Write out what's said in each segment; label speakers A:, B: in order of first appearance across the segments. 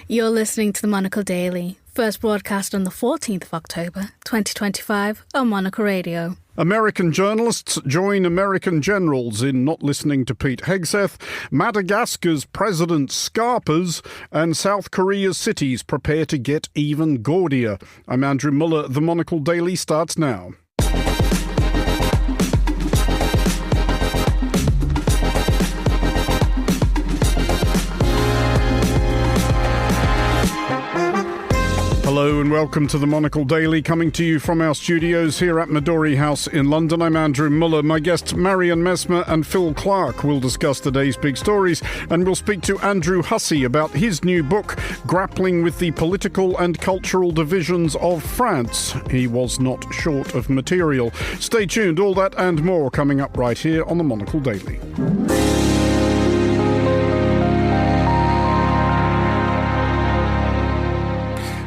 A: You're listening to the Monocle Daily, first broadcast on the 14th of October, 2025 on Monocle Radio.
B: American journalists join American generals in not listening to Pete Hegseth, Madagascar's president scarpers, and South Korea's cities prepare to get even gaudier. I'm Andrew Muller. The Monocle Daily starts now. Hello and welcome to the Monocle Daily, coming to you from our studios here at Midori House in London. I'm Andrew Muller. My guests Marion Messmer and Phil Clark will discuss today's big stories, and we'll speak to Andrew Hussey about his new book, Grappling with the Political and Cultural Divisions of France. He was not short of material. Stay tuned, all that and more coming up right here on the Monocle Daily.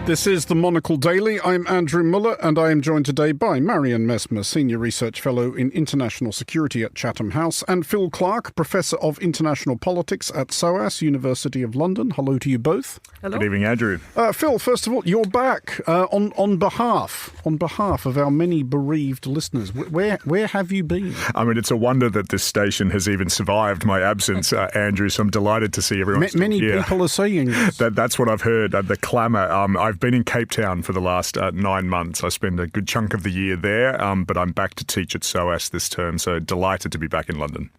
B: This is the Monocle Daily. I'm Andrew Muller, and I am joined today by Marion Messmer, Senior Research Fellow in International Security at Chatham House, and Phil Clark, Professor of International Politics at SOAS, University of London. Hello to you both.
C: Hello. Good evening, Andrew.
B: Phil, first of all, you're back on behalf of our many bereaved listeners. Where have you been?
C: I mean, it's a wonder that this station has even survived my absence, Andrew, so I'm delighted to see everyone still
B: Many
C: here.
B: People are saying this.
C: That's what I've heard, the clamour. I've been in Cape Town for the last 9 months. I spend a good chunk of the year there, but I'm back to teach at SOAS this term, so delighted to be back in London.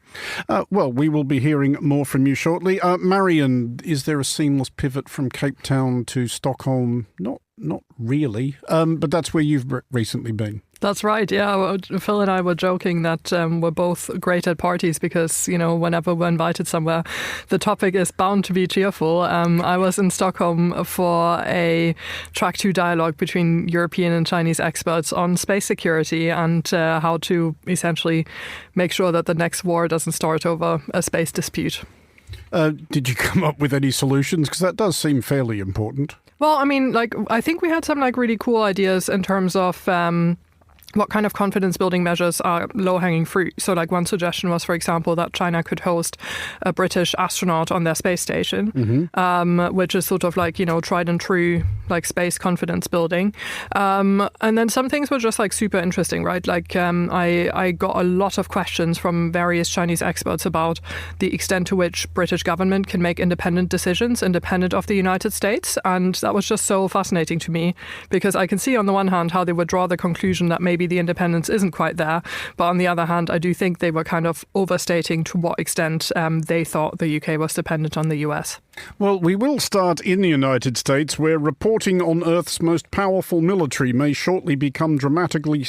B: Well, we will be hearing more from you shortly. Marion, is there a seamless pivot from Cape Town to Stockholm? Not really, but that's where you've recently been.
D: That's right, yeah. Phil and I were joking that we're both great at parties because, you know, whenever we're invited somewhere, the topic is bound to be cheerful. I was in Stockholm for a track 2 dialogue between European and Chinese experts on space security and how to essentially make sure that the next war doesn't start over a space dispute.
B: Did you come up with any solutions? Because that does seem fairly important.
D: Well, I mean, I think we had some really cool ideas in terms of what kind of confidence-building measures are low-hanging fruit. So one suggestion was, for example, that China could host a British astronaut on their space station, which is sort of tried and true space confidence building. And then some things were just super interesting, right? I got a lot of questions from various Chinese experts about the extent to which British government can make independent decisions independent of the United States. And that was just so fascinating to me because I can see on the one hand how they would draw the conclusion that maybe the independence isn't quite there. But on the other hand, I do think they were kind of overstating to what extent they thought the UK was dependent on the US.
B: Well, we will start in the United States, where reporting on Earth's most powerful military may shortly become dramatically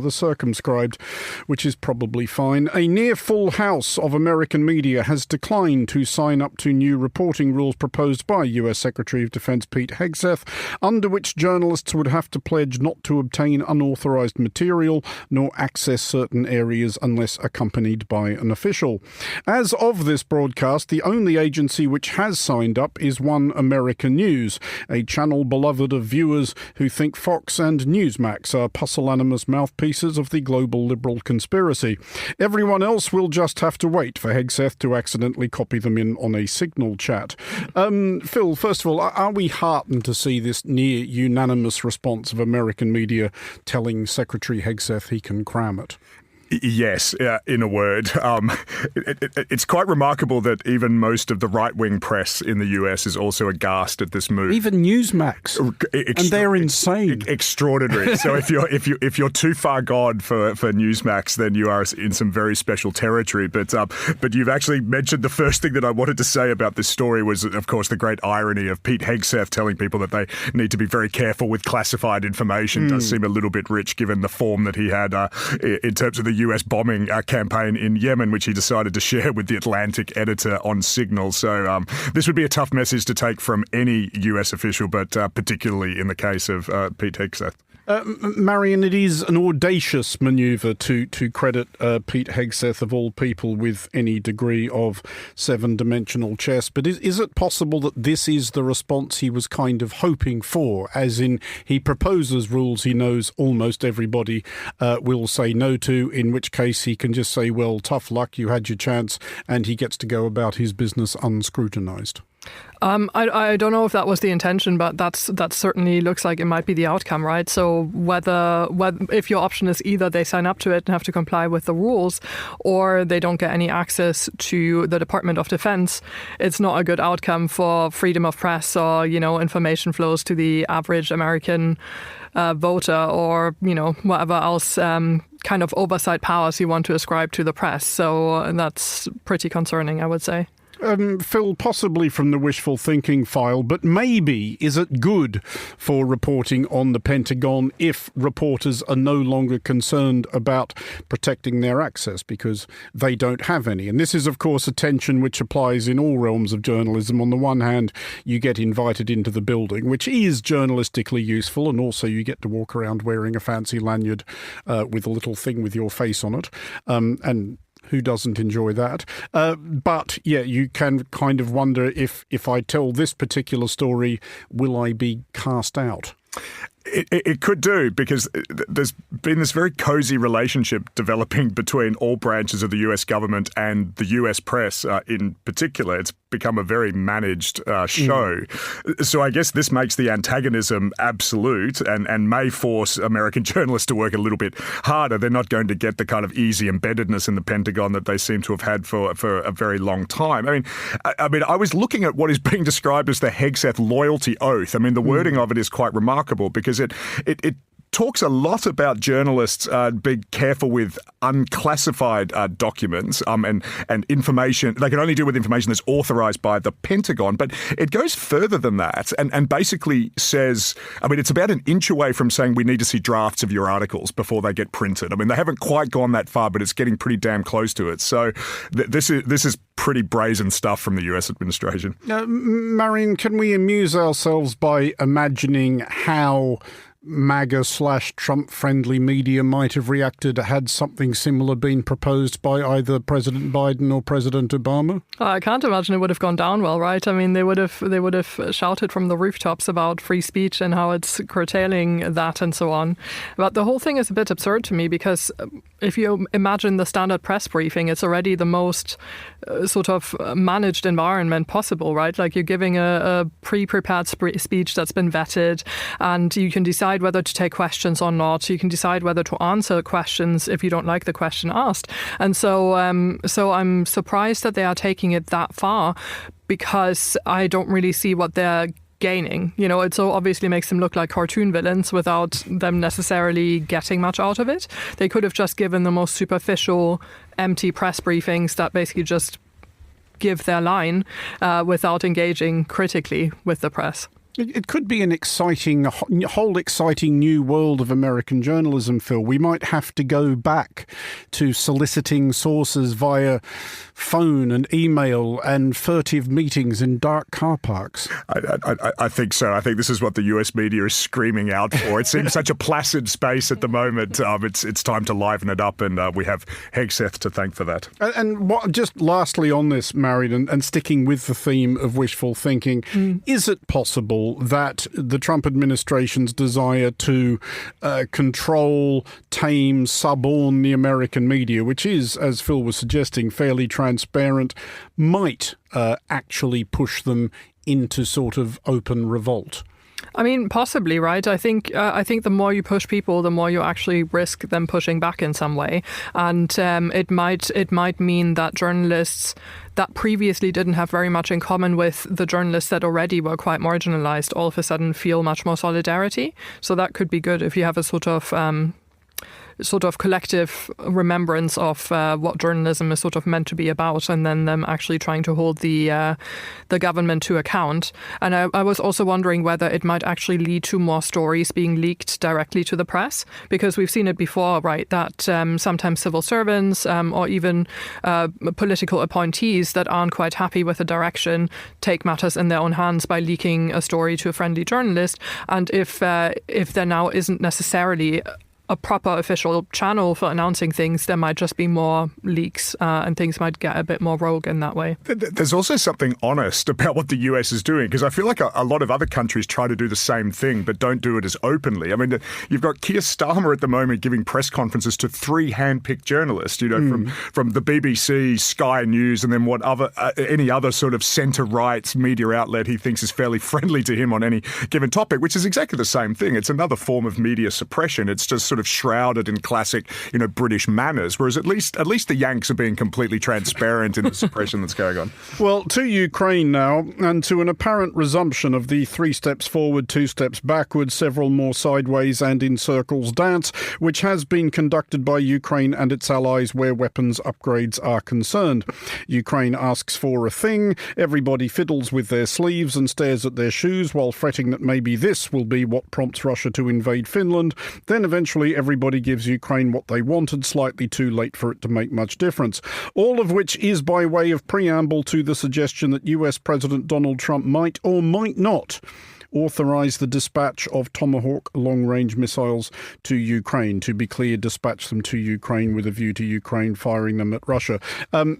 B: circumscribed, which is probably fine. A near full house of American media has declined to sign up to new reporting rules proposed by US Secretary of Defense Pete Hegseth, under which journalists would have to pledge not to obtain unauthorized material nor access certain areas unless accompanied by an official. As of this broadcast, the only agency which has signed up is One American News, a channel beloved of viewers who think Fox and Newsmax are pusillanimous mouthpieces of the global liberal conspiracy. Everyone else will just have to wait for Hegseth to accidentally copy them in on a Signal chat. Phil, first of all, are we heartened to see this near unanimous response of American media telling Secretary Hegseth he can cram it?
C: Yes, in a word. It's quite remarkable that even most of the right-wing press in the US is also aghast at this move.
B: Even Newsmax, and they're insane.
C: Extraordinary. So if you're too far gone for Newsmax, then you are in some very special territory. But you've actually mentioned the first thing that I wanted to say about this story was, of course, the great irony of Pete Hegseth telling people that they need to be very careful with classified information. Does seem a little bit rich given the form that he had in terms of the US bombing campaign in Yemen, which he decided to share with the Atlantic editor on Signal. So this would be a tough message to take from any US official, but particularly in the case of Pete Hegseth.
B: Marion, it is an audacious manoeuvre to credit Pete Hegseth, of all people, with any degree of seven-dimensional chess. But is it possible that this is the response he was kind of hoping for, as in he proposes rules he knows almost everybody will say no to, in which case he can just say, well, tough luck, you had your chance, and he gets to go about his business unscrutinised?
D: I don't know if that was the intention, but that certainly looks like it might be the outcome, right? So whether if your option is either they sign up to it and have to comply with the rules, or they don't get any access to the Department of Defense, it's not a good outcome for freedom of press or, information flows to the average American voter, or, whatever else kind of oversight powers you want to ascribe to the press. So that's pretty concerning, I would say.
B: Phil, possibly from the wishful thinking file, but maybe is it good for reporting on the Pentagon if reporters are no longer concerned about protecting their access because they don't have any? And this is, of course, a tension which applies in all realms of journalism. On the one hand, you get invited into the building, which is journalistically useful, and also you get to walk around wearing a fancy lanyard with a little thing with your face on it. And who doesn't enjoy that? But, yeah, you can kind of wonder if I tell this particular story, will I be cast out?
C: It could do, because there's been this very cozy relationship developing between all branches of the US government and the US press in particular. It's become a very managed show. So I guess this makes the antagonism absolute and may force American journalists to work a little bit harder. They're not going to get the kind of easy embeddedness in the Pentagon that they seem to have had for a very long time. I mean, I was looking at what is being described as the Hegseth loyalty oath. I mean, the wording of it is quite remarkable, because it talks a lot about journalists being careful with unclassified documents and information. They can only deal with information that's authorized by the Pentagon. But it goes further than that and basically says, it's about an inch away from saying we need to see drafts of your articles before they get printed. They haven't quite gone that far, but it's getting pretty damn close to it. So this is pretty brazen stuff from the US administration.
B: Marion, can we amuse ourselves by imagining how MAGA/Trump-friendly media might have reacted had something similar been proposed by either President Biden or President Obama?
D: I can't imagine it would have gone down well, right? They would have shouted from the rooftops about free speech and how it's curtailing that and so on. But the whole thing is a bit absurd to me, because if you imagine the standard press briefing, it's already the most sort of managed environment possible, right? Like, you're giving a pre-prepared speech that's been vetted, and you can decide whether to take questions or not. You can decide whether to answer questions if you don't like the question asked. And so I'm surprised that they are taking it that far, because I don't really see what they're gaining. It so obviously makes them look like cartoon villains without them necessarily getting much out of it. They could have just given the most superficial, empty press briefings that basically just give their line without engaging critically with the press.
B: It could be an whole exciting new world of American journalism, Phil. We might have to go back to soliciting sources via phone and email and furtive meetings in dark car parks.
C: I think so. I think this is what the US media is screaming out for. It seems such a placid space at the moment. It's time to liven it up, and we have Hegseth to thank for that.
B: And just lastly on this, Marion, and sticking with the theme of wishful thinking, is it possible that the Trump administration's desire to control, tame, suborn the American media, which is, as Phil was suggesting, fairly transparent, might actually push them into sort of open revolt?
D: Possibly, right? I think the more you push people, the more you actually risk them pushing back in some way, and it might mean that journalists that previously didn't have very much in common with the journalists that already were quite marginalized all of a sudden feel much more solidarity. So that could be good if you have a sort of collective remembrance of what journalism is sort of meant to be about, and then them actually trying to hold the government to account. And I was also wondering whether it might actually lead to more stories being leaked directly to the press, because we've seen it before, right, that sometimes civil servants or even political appointees that aren't quite happy with the direction take matters in their own hands by leaking a story to a friendly journalist. And if there now isn't necessarily a proper official channel for announcing things, there might just be more leaks and things might get a bit more rogue in that way.
C: There's also something honest about what the US is doing, because I feel like a lot of other countries try to do the same thing but don't do it as openly. I mean, you've got Keir Starmer at the moment giving press conferences to 3 hand-picked journalists, from the BBC, Sky News, and then any other sort of centre-right media outlet he thinks is fairly friendly to him on any given topic, which is exactly the same thing. It's another form of media suppression. It's just sort of shrouded in classic, British manners, whereas at least the Yanks are being completely transparent in the suppression that's going on.
B: Well, to Ukraine now, and to an apparent resumption of the 3 steps forward, 2 steps backward, several more sideways and in circles dance, which has been conducted by Ukraine and its allies where weapons upgrades are concerned. Ukraine asks for a thing, everybody fiddles with their sleeves and stares at their shoes while fretting that maybe this will be what prompts Russia to invade Finland. Then eventually everybody gives Ukraine what they wanted, slightly too late for it to make much difference. All of which is by way of preamble to the suggestion that US President Donald Trump might or might not authorise the dispatch of Tomahawk long-range missiles to Ukraine. To be clear, dispatch them to Ukraine with a view to Ukraine firing them at Russia.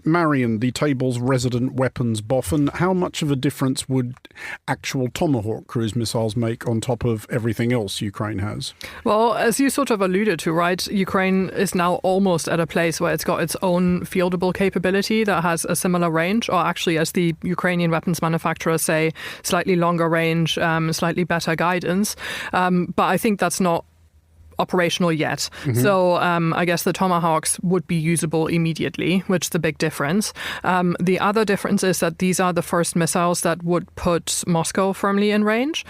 B: Marion, the table's resident weapons boffin, how much of a difference would actual Tomahawk cruise missiles make on top of everything else Ukraine has?
D: Well, as you sort of alluded to, right, Ukraine is now almost at a place where it's got its own fieldable capability that has a similar range, or actually, as the Ukrainian weapons manufacturers say, slightly longer range, slightly better guidance. But I think that's not operational yet. So I guess the Tomahawks would be usable immediately, which is the big difference. The other difference is that these are the first missiles that would put Moscow firmly in range.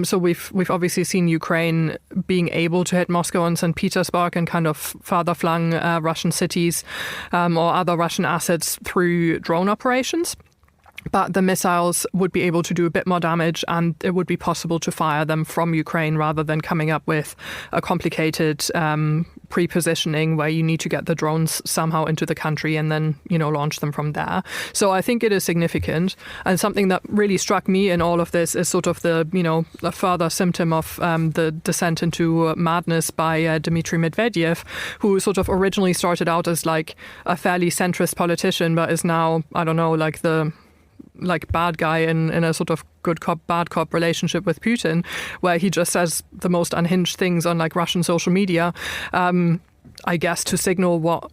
D: So we've obviously seen Ukraine being able to hit Moscow and St. Petersburg and kind of farther flung Russian cities or other Russian assets through drone operations. But the missiles would be able to do a bit more damage, and it would be possible to fire them from Ukraine rather than coming up with a complicated pre-positioning where you need to get the drones somehow into the country and then, launch them from there. So I think it is significant. And something that really struck me in all of this is sort of the, a further symptom of the descent into madness by Dmitry Medvedev, who sort of originally started out as like a fairly centrist politician, but is now, I don't know, like the bad guy in a sort of good cop, bad cop relationship with Putin, where he just says the most unhinged things on like Russian social media, I guess to signal what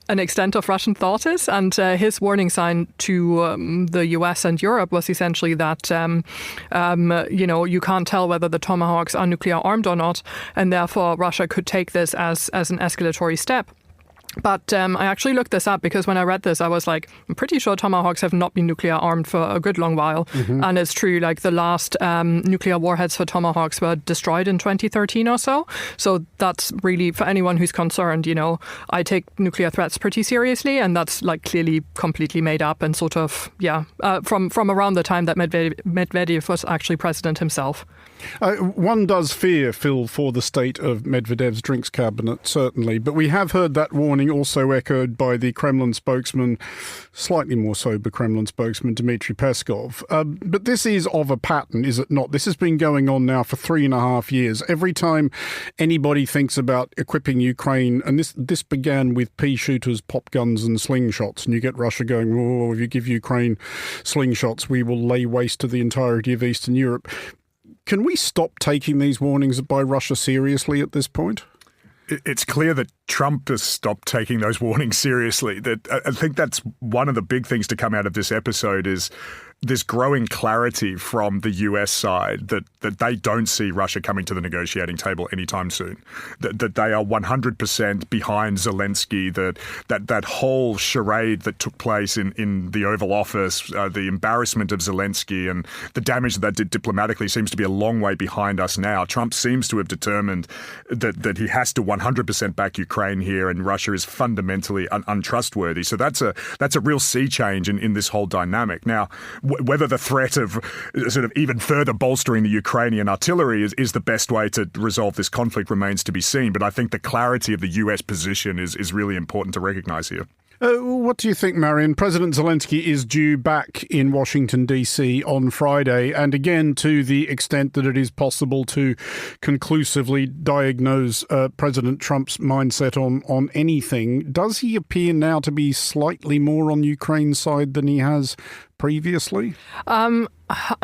D: an extent of Russian thought is. And his warning sign to the US and Europe was essentially that, you can't tell whether the Tomahawks are nuclear armed or not, and therefore Russia could take this as an escalatory step. But I actually looked this up because when I read this, I was like, I'm pretty sure Tomahawks have not been nuclear armed for a good long while. And it's true, like the last nuclear warheads for Tomahawks were destroyed in 2013 or so. So that's really, for anyone who's concerned, I take nuclear threats pretty seriously. And that's like clearly completely made up and sort of, from around the time that Medvedev was actually president himself.
B: One does fear, Phil, for the state of Medvedev's drinks cabinet, certainly. But we have heard that warning also echoed by the Kremlin spokesman, slightly more sober Kremlin spokesman, Dmitry Peskov. But this is of a pattern, is it not? This has been going on now for 3.5 years. Every time anybody thinks about equipping Ukraine, and this began with pea shooters, pop guns and slingshots, and you get Russia going, oh, if you give Ukraine slingshots, we will lay waste to the entirety of Eastern Europe. Can we stop taking these warnings by Russia seriously at this point?
C: It's clear that Trump has stopped taking those warnings seriously. That I think that's one of the big things to come out of this episode is this growing clarity from the US side that they don't see Russia coming to the negotiating table anytime soon, that they are 100% behind Zelensky, that whole charade that took place in the Oval Office, the embarrassment of Zelensky and the damage that did diplomatically seems to be a long way behind us now. Trump seems to have determined that he has to 100% back Ukraine here, and Russia is fundamentally untrustworthy. So that's a real sea change in this whole dynamic. Now, whether the threat of sort of even further bolstering the Ukrainian artillery is the best way to resolve this conflict remains to be seen. But I think the clarity of the US position is really important to recognize here.
B: What do you think, Marion? President Zelensky is due back in Washington, D.C. on Friday, and again, to the extent that it is possible to conclusively diagnose President Trump's mindset on anything, does he appear now to be slightly more on Ukraine's side than he has previously?
D: I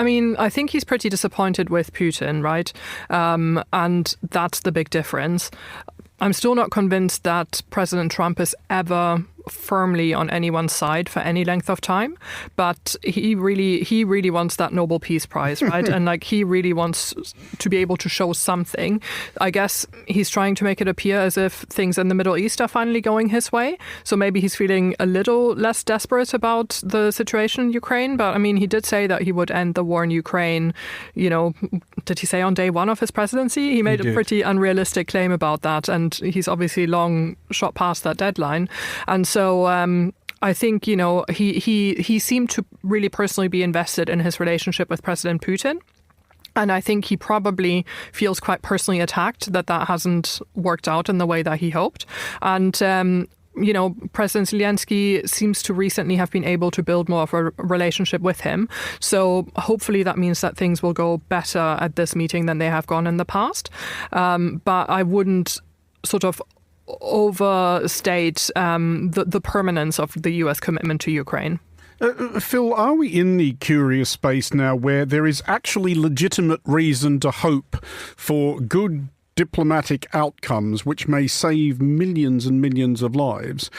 D: mean, I think he's pretty disappointed with Putin, right? And that's the big difference. I'm still not convinced that President Trump is ever firmly on anyone's side for any length of time, but he really wants that Nobel Peace Prize, right? And like, he really wants to be able to show something. I guess he's trying to make it appear as if things in the Middle East are finally going his way. So maybe he's feeling a little less desperate about the situation in Ukraine. But I mean, he did say that he would end the war in Ukraine, you know, did he say on day one of his presidency? He made a pretty unrealistic claim about that. And he's obviously long shot past that deadline. And so I think, you know, he seemed to really personally be invested in his relationship with President Putin. And I think he probably feels quite personally attacked that hasn't worked out in the way that he hoped. And you know, President Zelensky seems to recently have been able to build more of a relationship with him. So hopefully that means that things will go better at this meeting than they have gone in the past. But I wouldn't sort of overstate the permanence of the US commitment to Ukraine.
B: Phil, are we in the curious space now where there is actually legitimate reason to hope for good diplomatic outcomes which may save millions and millions of lives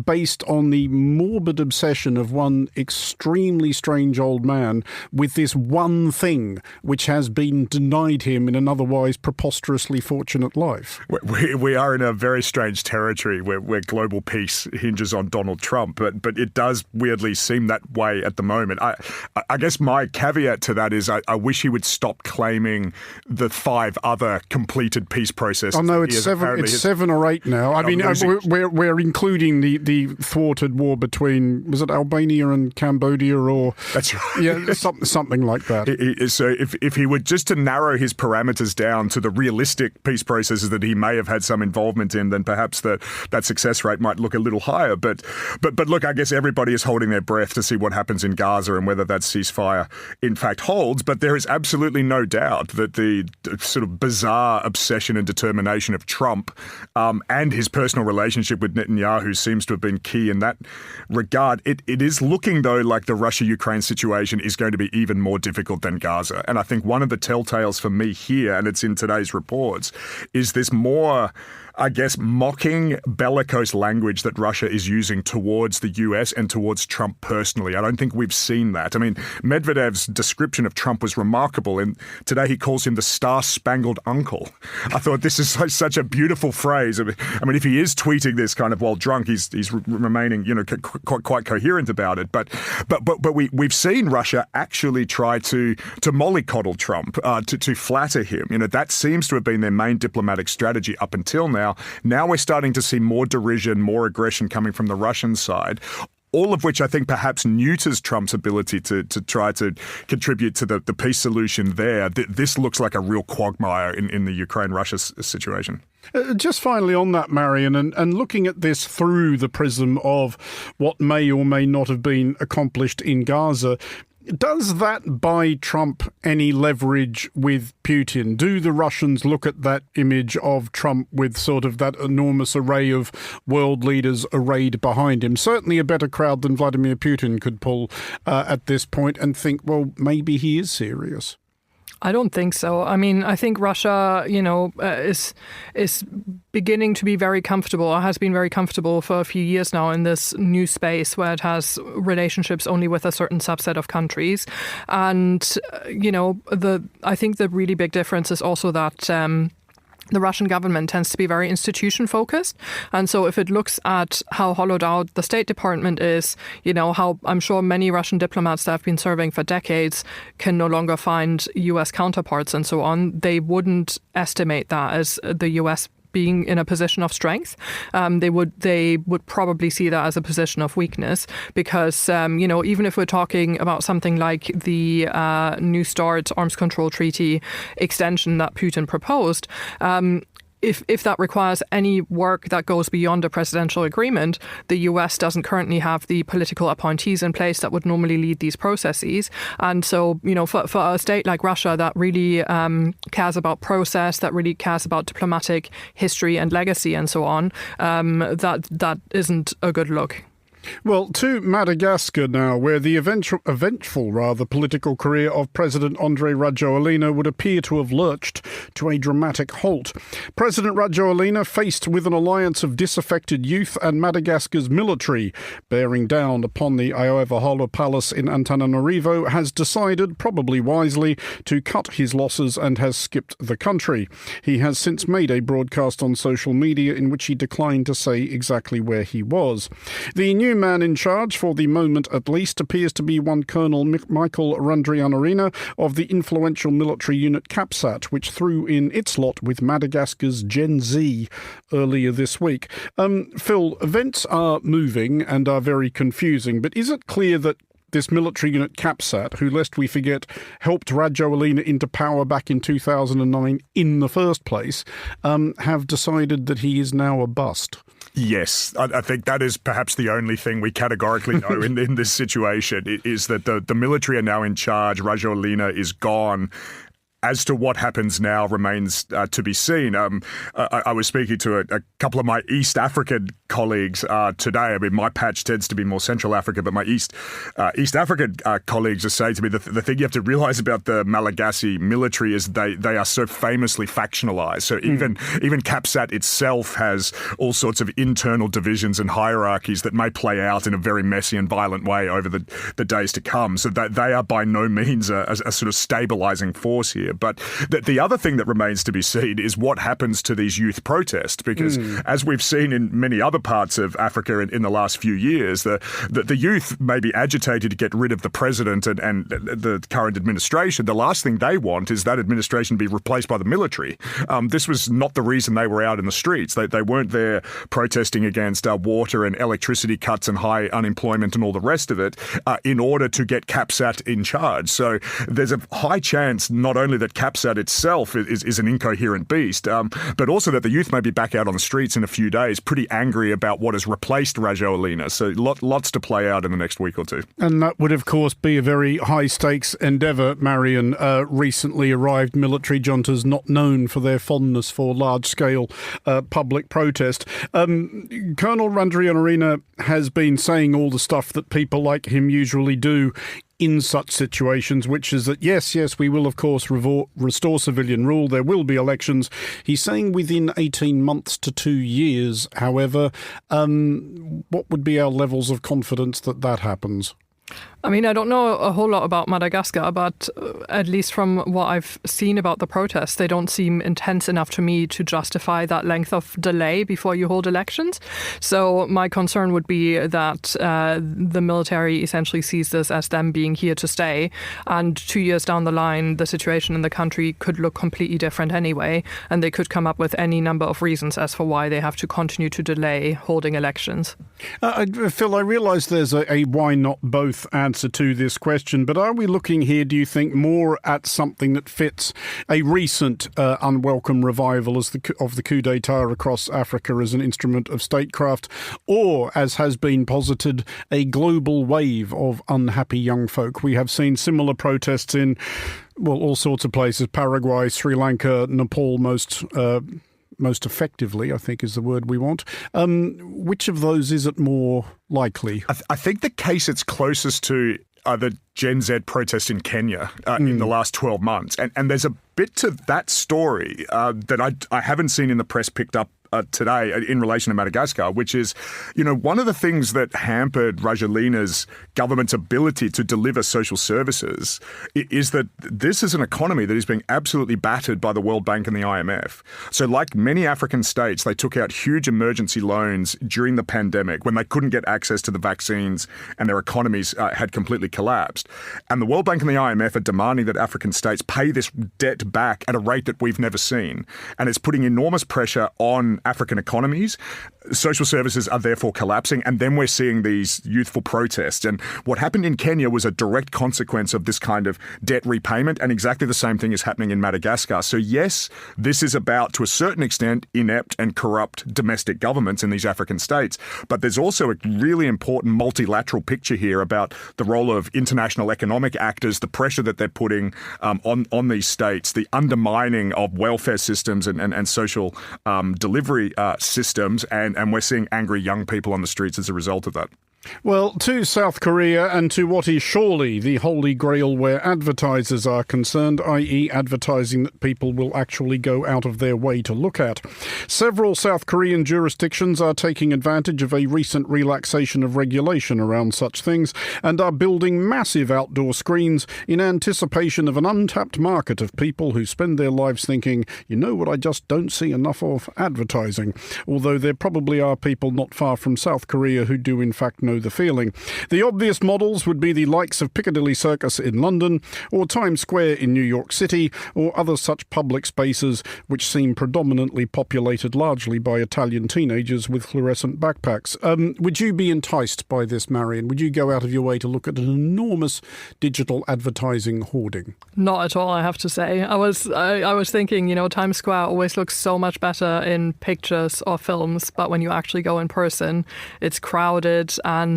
B: based on the morbid obsession of one extremely strange old man with this one thing which has been denied him in an otherwise preposterously fortunate life?
C: We are in a very strange territory where global peace hinges on Donald Trump, but it does weirdly seem that way at the moment. I guess my caveat to that is I wish he would stop claiming the 5 other completed peace process.
B: Oh no, it's 7 or 8 now. I mean, we're including the thwarted war between, was it Albania and Cambodia, or
C: that's right,
B: yeah, something like that.
C: So if he were just to narrow his parameters down to the realistic peace processes that he may have had some involvement in, then perhaps that success rate might look a little higher. But look, I guess everybody is holding their breath to see what happens in Gaza and whether that ceasefire in fact holds. But there is absolutely no doubt that the sort of bizarre obsession and determination of Trump and his personal relationship with Netanyahu seems to have been key in that regard. It is looking, though, like the Russia-Ukraine situation is going to be even more difficult than Gaza. And I think one of the telltales for me here, and it's in today's reports, is this more, I guess, mocking bellicose language that Russia is using towards the US and towards Trump personally. I don't think we've seen that. I mean, Medvedev's description of Trump was remarkable, and today he calls him the star-spangled uncle. I thought this is such a beautiful phrase. I mean, if he is tweeting this kind of while drunk, he's remaining, you know, quite coherent about it. But we've seen Russia actually try to mollycoddle Trump, to flatter him. You know, that seems to have been their main diplomatic strategy up until now. Now we're starting to see more derision, more aggression coming from the Russian side. All of which I think perhaps neuters Trump's ability to try to contribute to the peace solution there. This looks like a real quagmire in the Ukraine-Russia situation.
B: Just finally on that, Marion, and looking at this through the prism of what may or may not have been accomplished in Gaza, does that buy Trump any leverage with Putin? Do the Russians look at that image of Trump with sort of that enormous array of world leaders arrayed behind him, certainly a better crowd than Vladimir Putin could pull at this point, and think, well, maybe he is serious?
D: I don't think so. I mean, I think Russia, you know, is beginning to be very comfortable, or has been very comfortable for a few years now in this new space where it has relationships only with a certain subset of countries. And, you know, I think the really big difference is also that the Russian government tends to be very institution-focused. And so if it looks at how hollowed out the State Department is, you know, how I'm sure many Russian diplomats that have been serving for decades can no longer find US counterparts and so on, they wouldn't estimate that as the US being in a position of strength. They would probably see that as a position of weakness because, you know, even if we're talking about something like the New START arms control treaty extension that Putin proposed, if that requires any work that goes beyond a presidential agreement, the US doesn't currently have the political appointees in place that would normally lead these processes. And so, for a state like Russia that really cares about process, that really cares about diplomatic history and legacy and so on, that isn't a good look.
B: Well, to Madagascar now, where the eventful political career of President Andry Rajoelina would appear to have lurched to a dramatic halt. President Rajoelina, faced with an alliance of disaffected youth and Madagascar's military bearing down upon the Iovahala Palace in Antananarivo, has decided, probably wisely, to cut his losses and has skipped the country. He has since made a broadcast on social media in which he declined to say exactly where he was. The new man in charge, for the moment at least, appears to be one Colonel Michael Randrianarina of the influential military unit CAPSAT, which threw in its lot with Madagascar's Gen Z earlier this week. Phil, events are moving and are very confusing, but is it clear that this military unit CAPSAT, who, lest we forget, helped Rajoelina into power back in 2009 in the first place, have decided that he is now a bust?
C: Yes, I think that is perhaps the only thing we categorically know in this situation, is that the military are now in charge. Rajoelina is gone. As to what happens now remains to be seen. I was speaking to a couple of my East African colleagues today. I mean, my patch tends to be more Central Africa, but my East African colleagues are saying to me the thing you have to realize about the Malagasy military is they are so famously factionalized. So even CAPSAT itself has all sorts of internal divisions and hierarchies that may play out in a very messy and violent way over the days to come. So that they are by no means a sort of stabilizing force here. But the other thing that remains to be seen is what happens to these youth protests, because as we've seen in many other parts of Africa in the last few years, the youth may be agitated to get rid of the president and the current administration. The last thing they want is that administration be replaced by the military. This was not the reason they were out in the streets. They weren't there protesting against water and electricity cuts and high unemployment and all the rest of it in order to get CAPSAT in charge. So there's a high chance not only that CAPSAT itself is an incoherent beast, but also that the youth may be back out on the streets in a few days, pretty angry about what has replaced Rajoelina. So lots to play out in the next week or two.
B: And that would, of course, be a very high-stakes endeavour, Marion. Recently arrived military juntas not known for their fondness for large-scale public protest. Colonel Randrianarina has been saying all the stuff that people like him usually do in such situations, which is that, yes, we will, of course, restore civilian rule. There will be elections. He's saying within 18 months to 2 years. However, what would be our levels of confidence that that happens?
D: I mean, I don't know a whole lot about Madagascar, but at least from what I've seen about the protests, they don't seem intense enough to me to justify that length of delay before you hold elections. So my concern would be that the military essentially sees this as them being here to stay. And 2 years down the line, the situation in the country could look completely different anyway. And they could come up with any number of reasons as for why they have to continue to delay holding elections.
B: Phil, I realise there's a why not both answer to this question, but are we looking here, do you think, more at something that fits a recent unwelcome revival of the coup d'etat across Africa as an instrument of statecraft, or, as has been posited, a global wave of unhappy young folk? We have seen similar protests in, all sorts of places: Paraguay, Sri Lanka, Nepal most effectively, I think is the word we want. Which of those is it more likely?
C: I think the case it's closest to are the Gen Z protests in Kenya in the last 12 months. And there's a bit to that story that I haven't seen in the press picked up today in relation to Madagascar, which is, one of the things that hampered Rajoelina's government's ability to deliver social services is that this is an economy that is being absolutely battered by the World Bank and the IMF. So like many African states, they took out huge emergency loans during the pandemic when they couldn't get access to the vaccines and their economies had completely collapsed. And the World Bank and the IMF are demanding that African states pay this debt back at a rate that we've never seen. And it's putting enormous pressure on in African economies. Social services are therefore collapsing, and then we're seeing these youthful protests. And what happened in Kenya was a direct consequence of this kind of debt repayment, and exactly the same thing is happening in Madagascar. So yes, this is about, to a certain extent, inept and corrupt domestic governments in these African states. But there's also a really important multilateral picture here about the role of international economic actors, the pressure that they're putting on these states, the undermining of welfare systems and social delivery systems, and we're seeing angry young people on the streets as a result of that.
B: Well, to South Korea and to what is surely the holy grail where advertisers are concerned, i.e. advertising that people will actually go out of their way to look at. Several South Korean jurisdictions are taking advantage of a recent relaxation of regulation around such things and are building massive outdoor screens in anticipation of an untapped market of people who spend their lives thinking, you know what I just don't see enough of? Advertising. Although there probably are people not far from South Korea who do in fact know the feeling. The obvious models would be the likes of Piccadilly Circus in London or Times Square in New York City or other such public spaces which seem predominantly populated largely by Italian teenagers with fluorescent backpacks. Would you be enticed by this, Marion? Would you go out of your way to look at an enormous digital advertising hoarding?
D: Not at all, I have to say. I was thinking, Times Square always looks so much better in pictures or films, but when you actually go in person, it's crowded and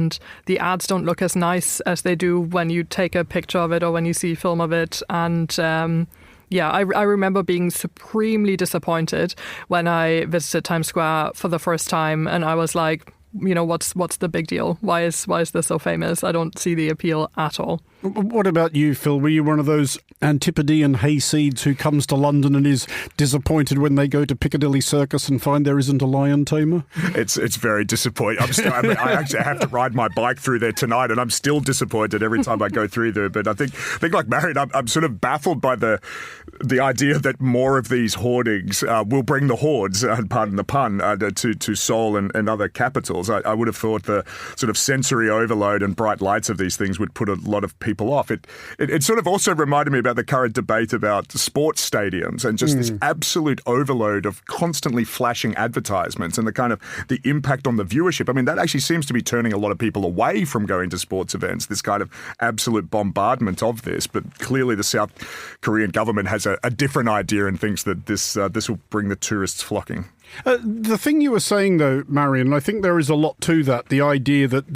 D: the ads don't look as nice as they do when you take a picture of it or when you see film of it. And I remember being supremely disappointed when I visited Times Square for the first time, and I was like, what's the big deal? Why is this so famous? I don't see the appeal at all.
B: What about you, Phil? Were you one of those Antipodean hayseeds who comes to London and is disappointed when they go to Piccadilly Circus and find there isn't a lion tamer?
C: It's very disappointing. I actually have to ride my bike through there tonight, and I'm still disappointed every time I go through there. But I think like Marion, I'm sort of baffled by the idea that more of these hoardings will bring the hordes, pardon the pun, to Seoul and other capitals. I would have thought the sort of sensory overload and bright lights of these things would put a lot of people off. It sort of also reminded me about the current debate about sports stadiums and just this absolute overload of constantly flashing advertisements and the impact on the viewership. I mean, that actually seems to be turning a lot of people away from going to sports events, this kind of absolute bombardment of this. But clearly the South Korean government has a different idea and thinks that this will bring the tourists flocking.
B: The thing you were saying, though, Marion, I think there is a lot to that, the idea that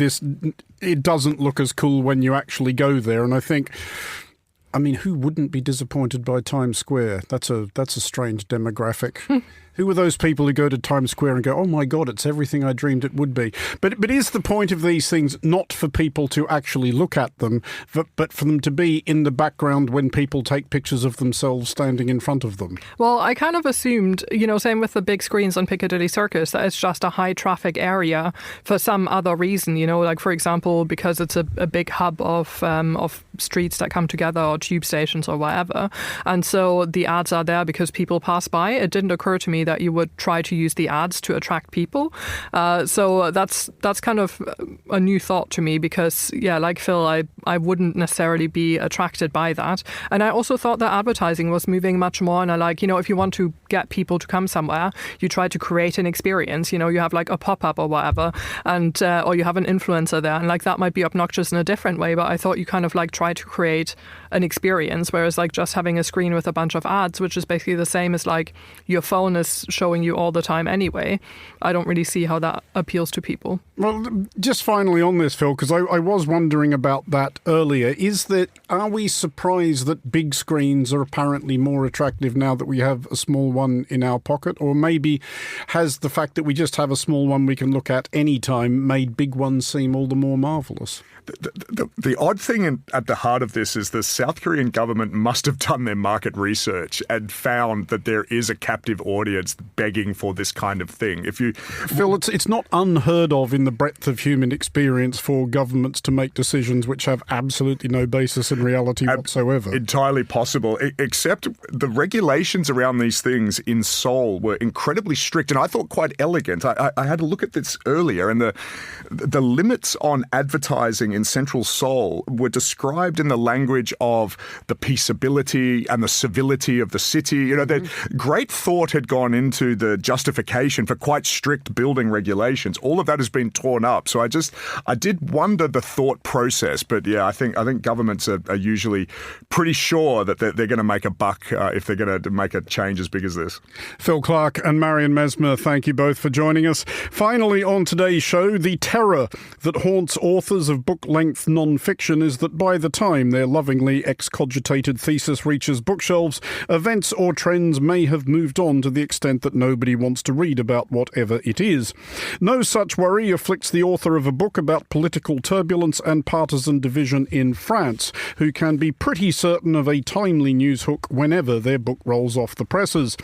B: it doesn't look as cool when you actually go there. And I think, who wouldn't be disappointed by Times Square? That's a strange demographic. Who are those people who go to Times Square and go, oh my God, it's everything I dreamed it would be? But is the point of these things not for people to actually look at them, but for them to be in the background when people take pictures of themselves standing in front of them?
D: Well, I kind of assumed, same with the big screens on Piccadilly Circus, that it's just a high traffic area for some other reason, like, for example, because it's a big hub of streets that come together or tube stations or whatever. And so the ads are there because people pass by. It didn't occur to me that you would try to use the ads to attract people. So that's kind of a new thought to me because, like Phil, I wouldn't necessarily be attracted by that. And I also thought that advertising was moving much more. And if you want to get people to come somewhere, you try to create an experience. You have like a pop-up or whatever, and or you have an influencer there. And that might be obnoxious in a different way, but I thought you kind of try to create an experience, whereas just having a screen with a bunch of ads, which is basically the same as your phone is showing you all the time anyway. I don't really see how that appeals to people.
B: Well, just finally on this, Phil, because I was wondering about that earlier, are we surprised that big screens are apparently more attractive now that we have a small one in our pocket? Or maybe has the fact that we just have a small one we can look at any time made big ones seem all the more marvellous?
C: The odd thing at the heart of this is the South Korean government must have done their market research and found that there is a captive audience begging for this kind of thing.
B: Phil, it's not unheard of in the breadth of human experience for governments to make decisions which have absolutely no basis in reality whatsoever.
C: Entirely possible, except the regulations around these things in Seoul were incredibly strict and I thought quite elegant. I had a look at this earlier, and the limits on advertising in central Seoul were described in the language of the peaceability and the civility of the city. That great thought had gone gone into the justification for quite strict building regulations. All of that has been torn up. So I did wonder the thought process. But yeah, I think governments are usually pretty sure that they're going to make a buck if they're going to make a change as big as this.
B: Phil Clark and Marion Mesmer, thank you both for joining us. Finally, on today's show, the terror that haunts authors of book-length non-fiction is that by the time their lovingly excogitated thesis reaches bookshelves, events or trends may have moved on to the extent that nobody wants to read about whatever it is. No such worry afflicts the author of a book about political turbulence and partisan division in France, who can be pretty certain of a timely news hook whenever their book rolls off the presses.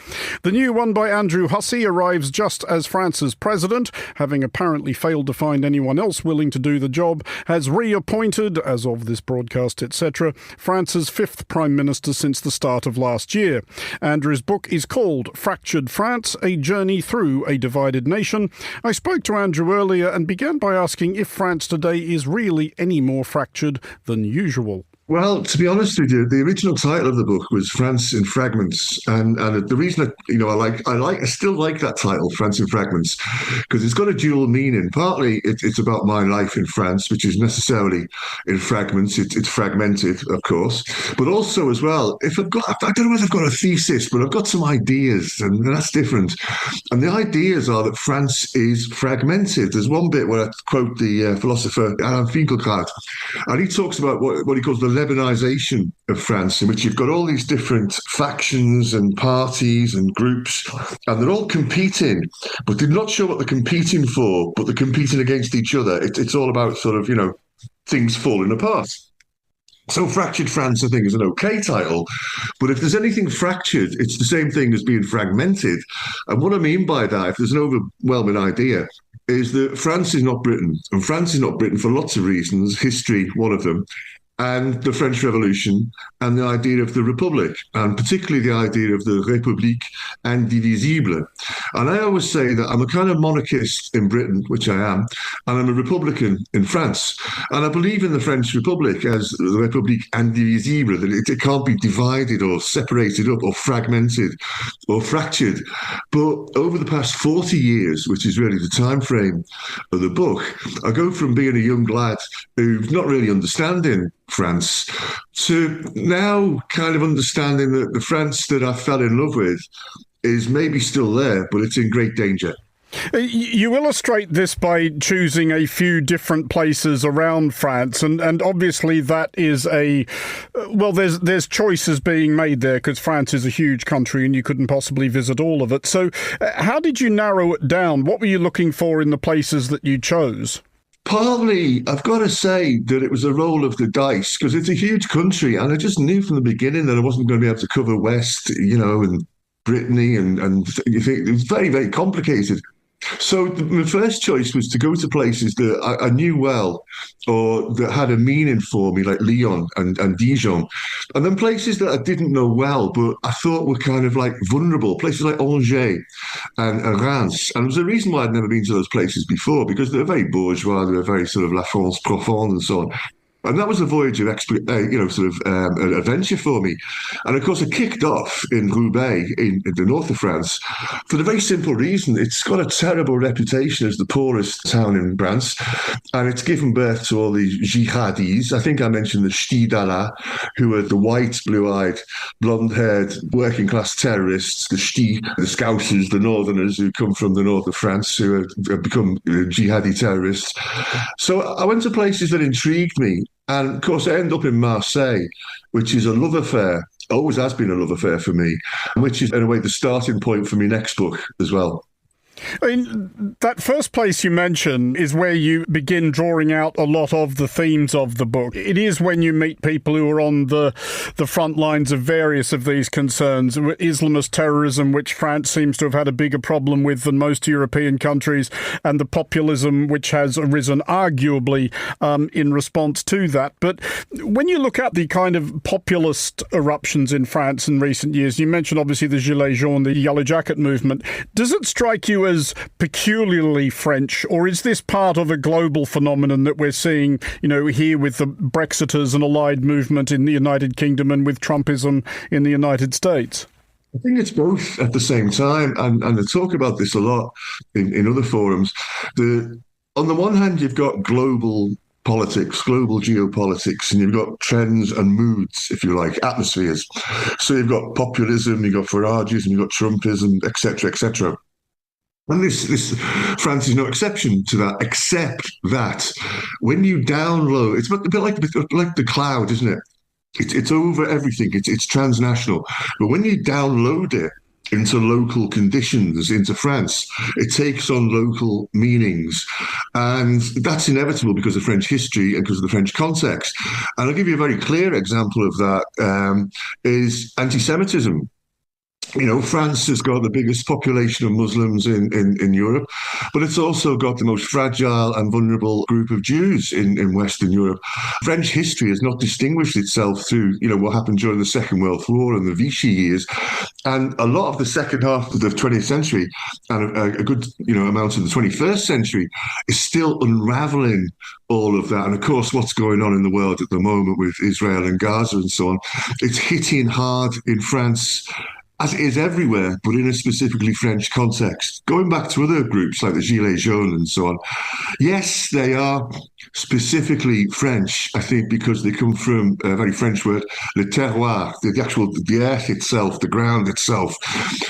B: The new one by Andrew Hussey arrives just as France's president, having apparently failed to find anyone else willing to do the job, has reappointed, as of this broadcast, etc., France's fifth prime minister since the start of last year. Andrew's book is called Fractured France, A Journey Through a Divided Nation. I spoke to Andrew earlier and began by asking if France today is really any more fractured than usual.
E: Well, to be honest with you, the original title of the book was France in Fragments, and the reason I still like that title, France in Fragments, because it's got a dual meaning. Partly, it's about my life in France, which is necessarily in fragments. It's fragmented, of course, but also as well, I don't know if I've got a thesis, but I've got some ideas, and that's different. And the ideas are that France is fragmented. There's one bit where I quote the philosopher Alain Finkielkraut, and he talks about what he calls the Lebanization of France, in which you've got all these different factions and parties and groups, and they're all competing, but they're not sure what they're competing for, but they're competing against each other. It's all about sort of, things falling apart. So Fractured France, I think, is an okay title, but if there's anything fractured, it's the same thing as being fragmented. And what I mean by that, if there's an overwhelming idea, is that France is not Britain, and France is not Britain for lots of reasons, history, one of them, and the French Revolution, and the idea of the Republic, and particularly the idea of the République indivisible. And I always say that I'm a kind of monarchist in Britain, which I am, and I'm a Republican in France. And I believe in the French Republic as the République indivisible, that it can't be divided or separated up or fragmented or fractured. But over the past 40 years, which is really the time frame of the book, I go from being a young lad who's not really understanding France to now kind of understanding that the France that I fell in love with is maybe still there, but it's in great danger.
B: You illustrate this by choosing a few different places around France, and obviously that is there's choices being made there because France is a huge country and you couldn't possibly visit all of it. So how did you narrow it down? What were you looking for in the places that you chose?
E: Partly, I've got to say that it was a roll of the dice, because it's a huge country, and I just knew from the beginning that I wasn't going to be able to cover West, and Brittany, and you think it was very, very complicated. So my first choice was to go to places that I knew well, or that had a meaning for me, like Lyon and Dijon. And then places that I didn't know well, but I thought were kind of like vulnerable, places like Angers and Reims. And there was a reason why I'd never been to those places before, because they're very bourgeois, they're very sort of La France profonde and so on. And that was a voyage of adventure for me. And of course, I kicked off in Roubaix, in the north of France, for the very simple reason it's got a terrible reputation as the poorest town in France, and it's given birth to all these jihadis. I think I mentioned the Ch'ti d'Allah, who are the white, blue-eyed, blonde-haired, working-class terrorists, the Ch'ti, the Scousers, the Northerners who come from the north of France, who have become jihadi terrorists. So I went to places that intrigued me. And of course, I ended up in Marseille, which is a love affair, always has been a love affair for me, which is, in a way, the starting point for my next book as well.
B: I mean, that first place you mention is where you begin drawing out a lot of the themes of the book. It is when you meet people who are on the front lines of various of these concerns. Islamist terrorism, which France seems to have had a bigger problem with than most European countries, and the populism which has arisen arguably in response to that. But when you look at the kind of populist eruptions in France in recent years, you mentioned obviously the Gilets jaunes, the Yellow Jacket movement. Does it strike you as peculiarly French, or is this part of a global phenomenon that we're seeing, here with the Brexiters and allied movement in the United Kingdom and with Trumpism in the United States?
E: I think it's both at the same time, and I talk about this a lot in other forums. On the one hand, you've got global politics, global geopolitics, and you've got trends and moods, if you like, atmospheres. So you've got populism, you've got Faragism, you've got Trumpism, etc., etc. And this France is no exception to that, except that when you download, it's a bit like the cloud, isn't it? It's over everything. It's transnational. But when you download it into local conditions, into France, it takes on local meanings. And that's inevitable because of French history and because of the French context. And I'll give you a very clear example of that, is anti-Semitism. You know, France has got the biggest population of Muslims in Europe, but it's also got the most fragile and vulnerable group of Jews in Western Europe. French history has not distinguished itself through, you know, what happened during the Second World War and the Vichy years. And a lot of the second half of the 20th century and a good, you know, amount of the 21st century is still unraveling all of that. And of course, what's going on in the world at the moment with Israel and Gaza and so on, it's hitting hard in France, as it is everywhere, but in a specifically French context. Going back to other groups like the Gilets jaunes and so on, yes, they are specifically French, I think, because they come from a very French word, le terroir, the earth itself, the ground itself.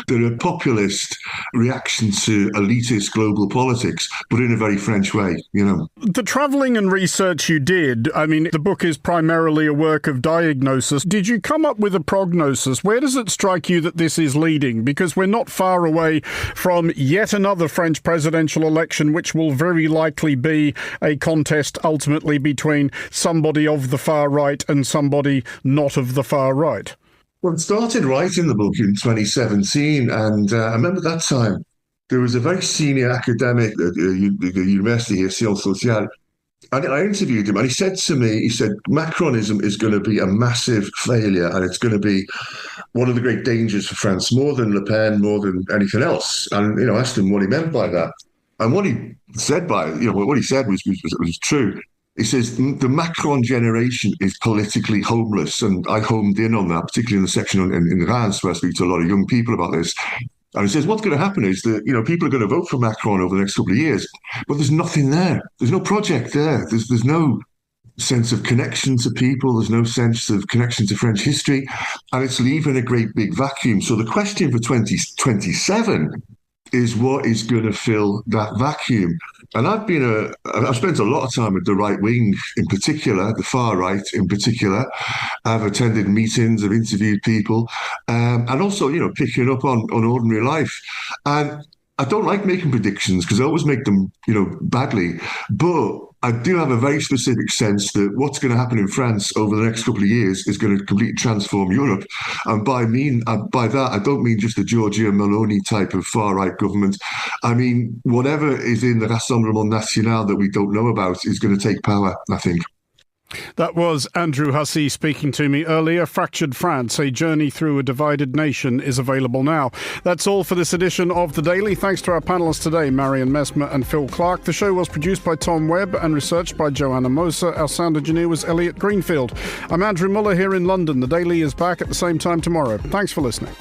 E: They're a populist reaction to elitist global politics, but in a very French way, you know.
B: The travelling and research you did, I mean, the book is primarily a work of diagnosis. Did you come up with a prognosis? Where does it strike you that this is leading? Because we're not far away from yet another French presidential election, which will very likely be a contest ultimately between somebody of the far right and somebody not of the far right.
E: Well, I started writing the book in 2017, and I remember that time there was a very senior academic at the university here, Sciences Sociales, and I interviewed him, and he said to me, Macronism is going to be a massive failure, and it's going to be one of the great dangers for France, more than Le Pen, more than anything else. And, you know, I asked him what he meant by that. And what he said was true. He says, the Macron generation is politically homeless. And I homed in on that, particularly in the section in Reims, where I speak to a lot of young people about this. And he says, what's going to happen is that, you know, people are going to vote for Macron over the next couple of years, but there's nothing there. There's no project there. There's no sense of connection to people. There's no sense of connection to French history. And it's leaving a great big vacuum. So the question for 2027 is what is going to fill that vacuum. And I've spent a lot of time with the right wing in particular, the far right in particular. I've attended meetings, I've interviewed people, and also, you know, picking up on ordinary life. And I don't like making predictions because I always make them, you know, badly. But I do have a very specific sense that what's going to happen in France over the next couple of years is going to completely transform Europe. And by that, I don't mean just the Giorgia Meloni type of far-right government. I mean, whatever is in the Rassemblement National that we don't know about is going to take power, I think.
B: That was Andrew Hussey speaking to me earlier. Fractured France, A Journey Through a Divided Nation is available now. That's all for this edition of The Daily. Thanks to our panellists today, Marion Messmer and Phil Clark. The show was produced by Tom Webb and researched by Joanna Moser. Our sound engineer was Elliot Greenfield. I'm Andrew Muller here in London. The Daily is back at the same time tomorrow. Thanks for listening.